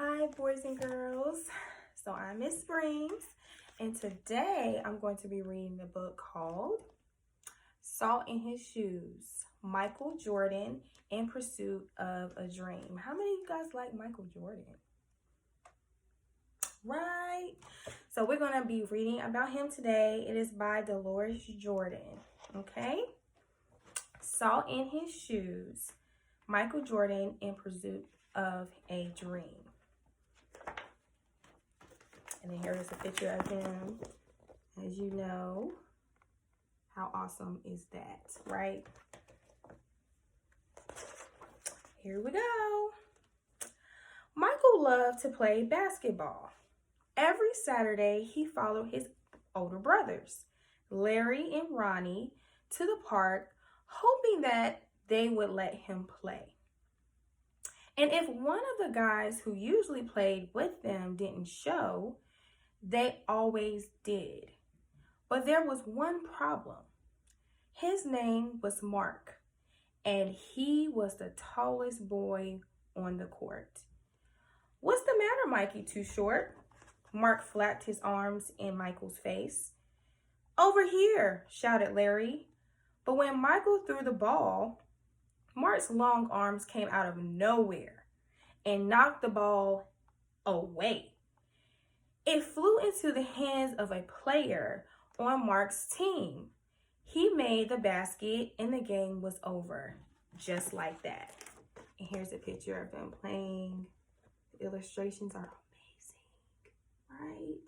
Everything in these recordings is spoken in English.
Hi, boys and girls. So I'm Miss Springs, and today I'm going to be reading the book called Salt in His Shoes, Michael Jordan in Pursuit of a Dream. How many of you guys like Michael Jordan? Right? So we're going to be reading about him today. It is by Dolores Jordan, okay? Salt in His Shoes, Michael Jordan in Pursuit of a Dream. And then here is a picture of him. As you know, how awesome is that, right? Here we go. Michael loved to play basketball. Every Saturday, he followed his older brothers, Larry and Ronnie, to the park, hoping that they would let him play. And if one of the guys who usually played with them didn't show, they always did. But there was one problem. His name was Mark, and he was the tallest boy on the court. "What's the matter, Mikey? Too short?" Mark flapped his arms in Michael's face. "Over here," shouted Larry. But when Michael threw the ball, Mark's long arms came out of nowhere and knocked the ball away. It flew into the hands of a player on Mark's team. He made the basket and the game was over, just like that. And here's a picture of them playing. The illustrations are amazing, right?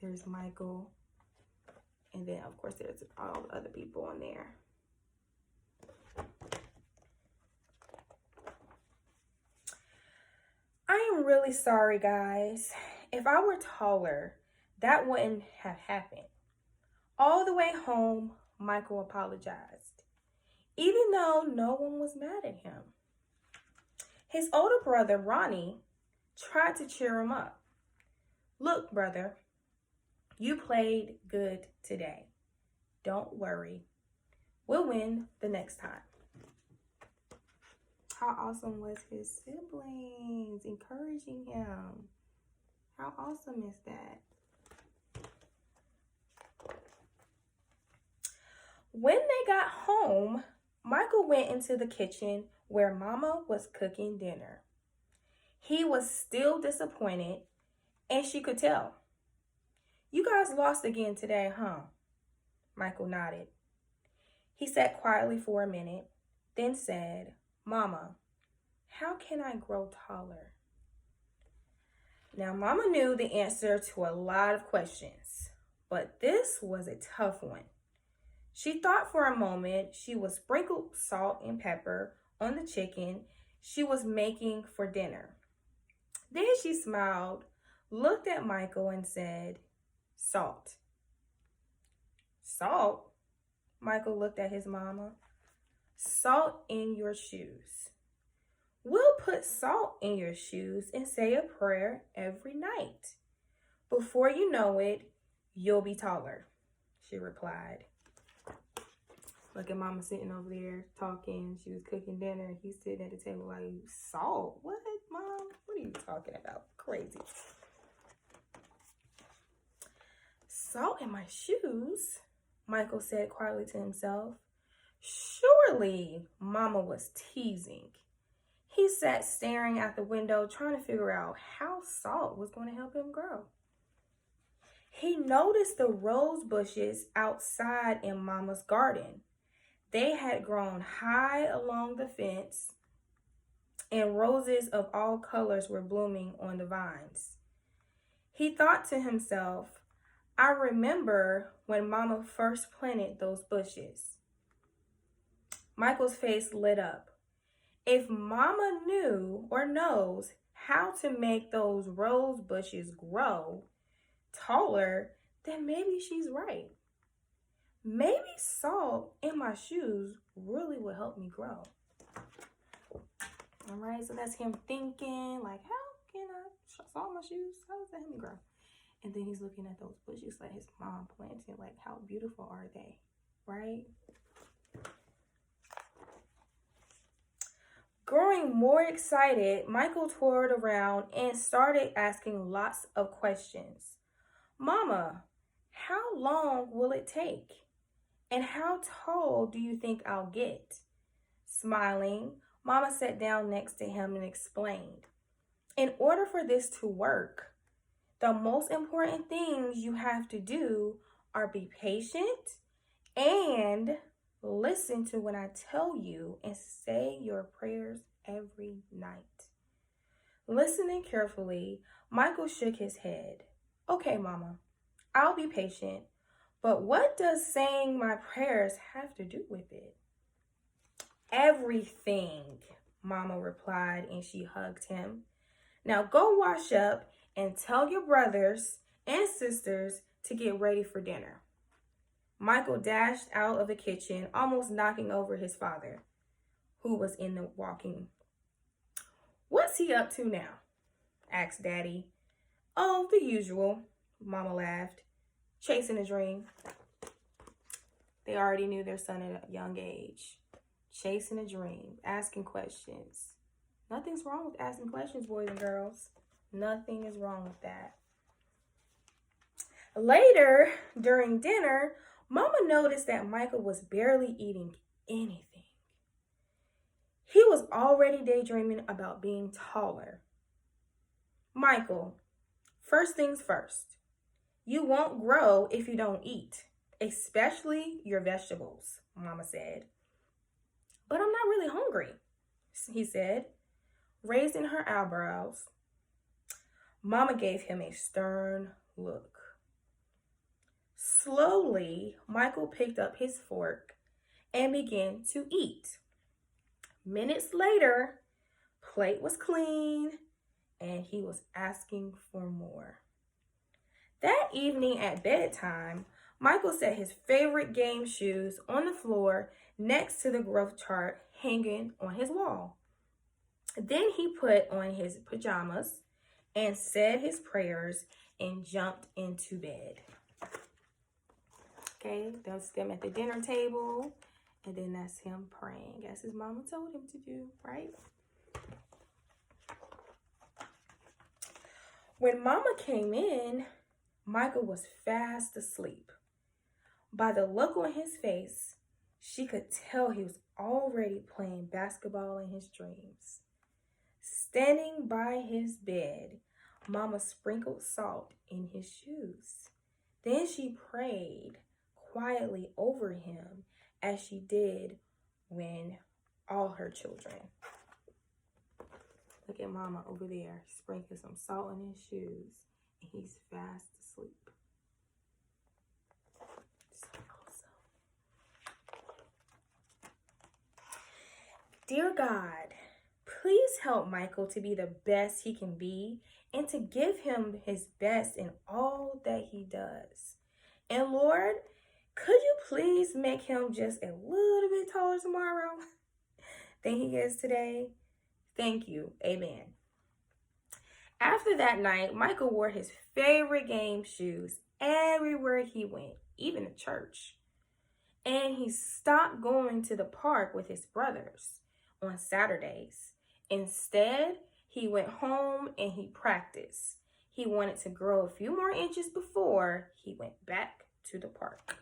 There's Michael. And then, of course, there's all the other people on there. I am really sorry, guys. If I were taller, that wouldn't have happened. All the way home, Michael apologized, even though no one was mad at him. His older brother, Ronnie, tried to cheer him up. "Look, brother, you played good today. Don't worry. We'll win the next time." How awesome was his siblings encouraging him? How awesome is that? When they got home, Michael went into the kitchen where Mama was cooking dinner. He was still disappointed, and she could tell. "You guys lost again today, huh?" Michael nodded. He sat quietly for a minute, then said, "Mama, how can I grow taller?" Now, Mama knew the answer to a lot of questions, but this was a tough one. She thought for a moment. She would sprinkle salt and pepper on the chicken she was making for dinner. Then she smiled, looked at Michael, and said, "Salt." "Salt?" Michael looked at his mama. "Salt in your shoes. We'll put salt in your shoes and say a prayer every night. Before you know it, you'll be taller," she replied. Look at Mama sitting over there talking. She was cooking dinner. He's sitting at the table like, "Salt? What, Mom? What are you talking about? Crazy." "Salt in my shoes?" Michael said quietly to himself. Surely Mama was teasing. He sat staring out the window, trying to figure out how salt was going to help him grow. He noticed the rose bushes outside in Mama's garden. They had grown high along the fence, and roses of all colors were blooming on the vines. He thought to himself, "I remember when Mama first planted those bushes." Michael's face lit up. If Mama knew or knows how to make those rose bushes grow taller, then maybe she's right. Maybe salt in my shoes really will help me grow. All right, so that's him thinking, like, how can I salt my shoes? How does that help me grow? And then he's looking at those bushes like his mom planted, like, how beautiful are they, right? Growing more excited, Michael toured around and started asking lots of questions. Mama, how long will it take? And how tall do you think I'll get? Smiling, Mama sat down next to him and explained, in order for this to work, the most important things you have to do are be patient and listen to when I tell you and say your prayers every night. Listening carefully, Michael shook his head. Okay, Mama, I'll be patient, but what does saying my prayers have to do with it? Everything, Mama replied, and she hugged him. Now go wash up and tell your brothers and sisters to get ready for dinner. Michael dashed out of the kitchen, almost knocking over his father, who was in the walking. What's he up to now? Asked Daddy. Oh, the usual, Mama laughed. Chasing a dream. They already knew their son at a young age. Chasing a dream, asking questions. Nothing's wrong with asking questions, boys and girls. Nothing is wrong with that. Later, during dinner, Mama noticed that Michael was barely eating anything. He was already daydreaming about being taller. Michael, first things first, you won't grow if you don't eat, especially your vegetables, Mama said. But I'm not really hungry, he said, raising her eyebrows. Mama gave him a stern look. Slowly, Michael picked up his fork and began to eat. Minutes later, plate was clean and he was asking for more. That evening at bedtime, Michael set his favorite game shoes on the floor next to the growth chart hanging on his wall. Then he put on his pajamas and said his prayers and jumped into bed. Okay, that's them at the dinner table, and then that's him praying as his mama told him to do, right? When Mama came in, Michael was fast asleep. By the look on his face, she could tell he was already playing basketball in his dreams. Standing by his bed, Mama sprinkled salt in his shoes. Then she prayed quietly over him as she did when all her children. Look at Mama over there, sprinkling some salt in his shoes, and he's fast asleep. So awesome. Dear God, please help Michael to be the best he can be and to give him his best in all that he does. And Lord, could you please make him just a little bit taller tomorrow than he is today? Thank you. Amen. After that night, Michael wore his favorite game shoes everywhere he went, even to church. And he stopped going to the park with his brothers on Saturdays. Instead, he went home and he practiced. He wanted to grow a few more inches before he went back to the park.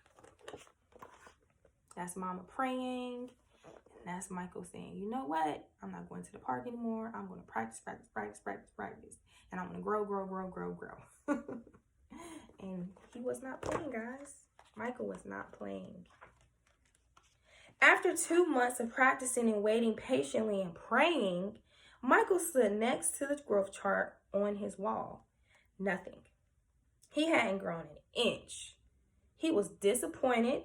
That's Mama praying. And that's Michael saying, you know what? I'm not going to the park anymore. I'm going to practice. And I'm going to grow. And he was not playing, guys. Michael was not playing. After 2 months of practicing and waiting patiently and praying, Michael stood next to the growth chart on his wall. Nothing. He hadn't grown an inch. He was disappointed,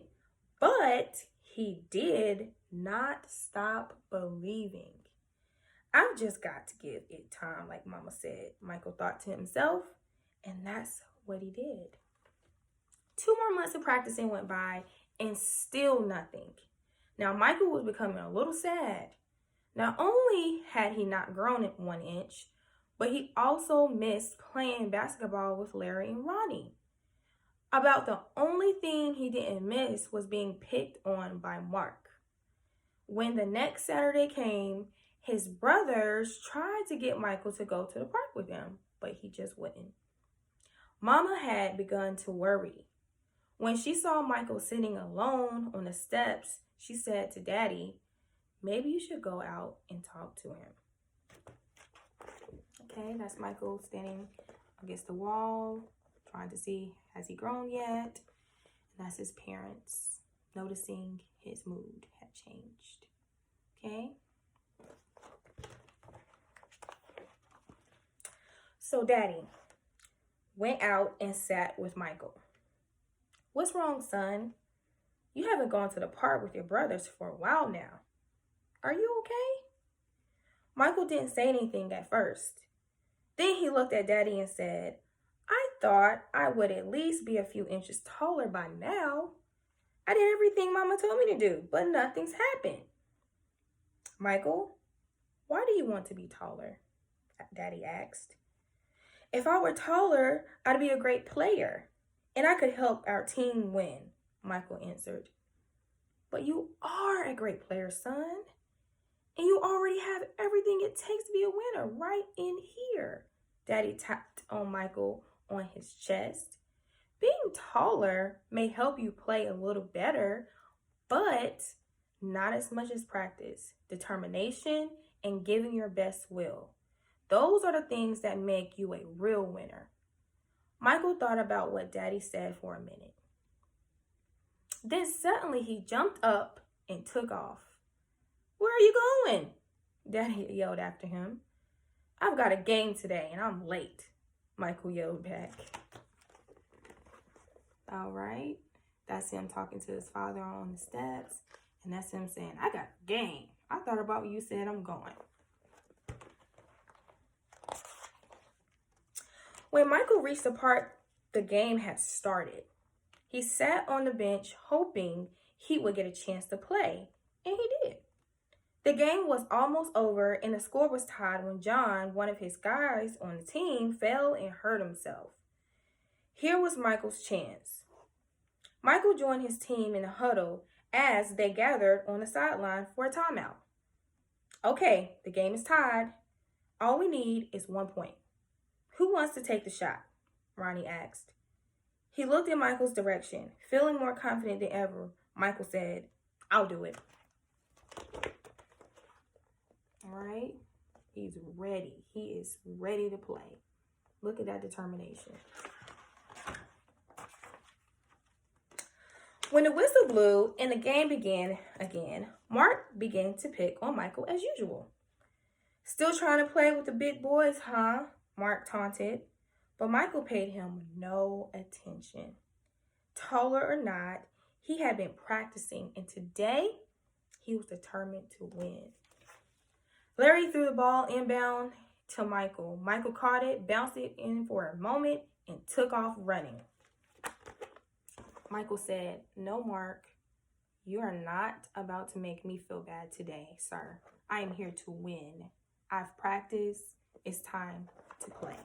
but he did not stop believing. I've just got to give it time, like Mama said, Michael thought to himself, and that's what he did. 2 more months of practicing went by, and still nothing. Now, Michael was becoming a little sad. Not only had he not grown it 1 inch, but he also missed playing basketball with Larry and Ronnie. About the only thing he didn't miss was being picked on by Mark. When the next Saturday came His brothers tried to get Michael to go to the park with them, but he just wouldn't. Mama had begun to worry. When she saw Michael sitting alone on the steps, she said to Daddy, maybe you should go out and talk to him. Okay, that's Michael standing against the wall, trying to see, has he grown yet? And that's his parents noticing his mood had changed. Okay. So Daddy went out and sat with Michael. What's wrong, son? You haven't gone to the park with your brothers for a while now. Are you okay? Michael didn't say anything at first. Then he looked at Daddy and said, I thought I would at least be a few inches taller by now. I did everything Mama told me to do, but nothing's happened. Michael, why do you want to be taller? Daddy asked. If I were taller, I'd be a great player, and I could help our team win, Michael answered. But you are a great player, son, and you already have everything it takes to be a winner right in here. Daddy tapped on Michael on his chest. Being taller may help you play a little better, but not as much as practice, determination, and giving your best will. Those are the things that make you a real winner. Michael thought about what Daddy said for a minute. Then suddenly he jumped up and took off. Where are you going? Daddy yelled after him. I've got a game today and I'm late, Michael yelled back. All right, that's him talking to his father on the steps. And that's him saying, I got a game. I thought about what you said, I'm going. When Michael reached the park, the game had started. He sat on the bench hoping he would get a chance to play, and he did. The game was almost over and the score was tied when John, one of his guys on the team, fell and hurt himself. Here was Michael's chance. Michael joined his team in a huddle as they gathered on the sideline for a timeout. Okay, the game is tied. All we need is 1 point. Who wants to take the shot? Ronnie asked. He looked in Michael's direction. Feeling more confident than ever, Michael said, I'll do it. All right, he's ready. He is ready to play. Look at that determination. When the whistle blew and the game began again, Mark began to pick on Michael as usual. Still trying to play with the big boys, huh? Mark taunted, but Michael paid him no attention. Taller or not, he had been practicing, and today he was determined to win. Larry threw the ball inbound to Michael. Michael caught it, bounced it in for a moment, and took off running. Michael said, No, Mark, you are not about to make me feel bad today, sir. I am here to win. I've practiced. It's time to play.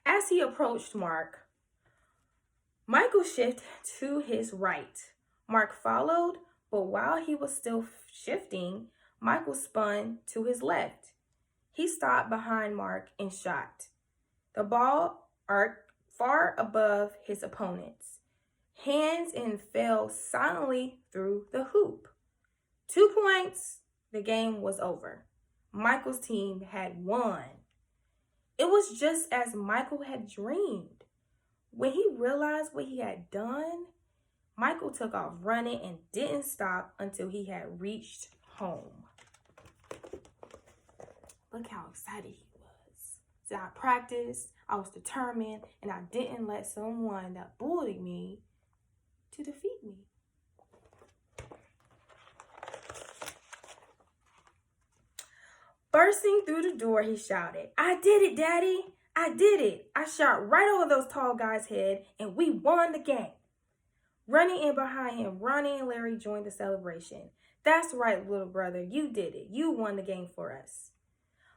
As he approached Mark, Michael shifted to his right. Mark followed, but while he was still shifting, Michael spun to his left. He stopped behind Mark and shot. The ball arced far above his opponent's hands and fell silently through the hoop. 2 points. The game was over. Michael's team had won. It was just as Michael had dreamed. When he realized what he had done, Michael took off running and didn't stop until he had reached home. Look how excited he was. So I practiced, I was determined, and I didn't let someone that bullied me to defeat me. Bursting through the door, he shouted, I did it, Daddy. I did it. I shot right over those tall guys' head, and we won the game. Running in behind him, Ronnie and Larry joined the celebration. That's right, little brother. You did it. You won the game for us.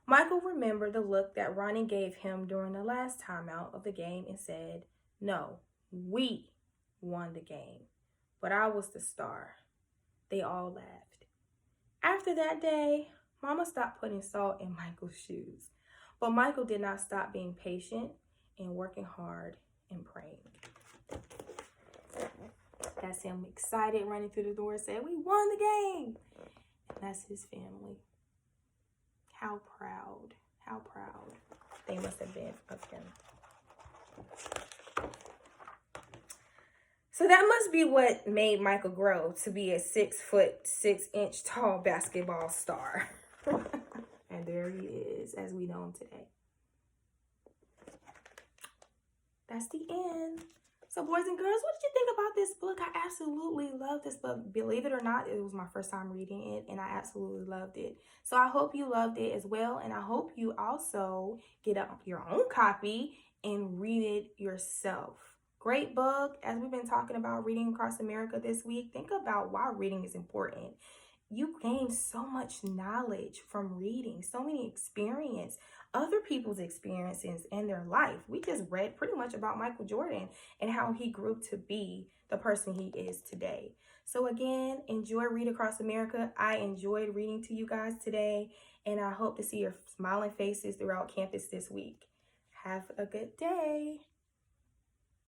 Michael remembered the look that Ronnie gave him during the last timeout of the game and said, No, we won the game, but I was the star. They all laughed. After that day, Mama stopped putting salt in Michael's shoes. But Michael did not stop being patient and working hard and praying. That's him excited, running through the door, saying, "We won the game." And that's his family. How proud they must have been of him. So that must be what made Michael grow to be a 6'6" tall basketball star. And there he is, as we know him today. That's the end. So boys and girls, what did you think about this book? I absolutely love this book. Believe it or not, it was my first time reading it, and I absolutely loved it. So I hope you loved it as well, and I hope you also get your own copy and read it yourself. Great book. As we've been talking about reading across America this week, think about why reading is important. You gain so much knowledge from reading, so many experience, other people's experiences in their life. We just read pretty much about Michael Jordan and how he grew to be the person he is today. So again, enjoy Read Across America. I enjoyed reading to you guys today, and I hope to see your smiling faces throughout campus this week. Have a good day.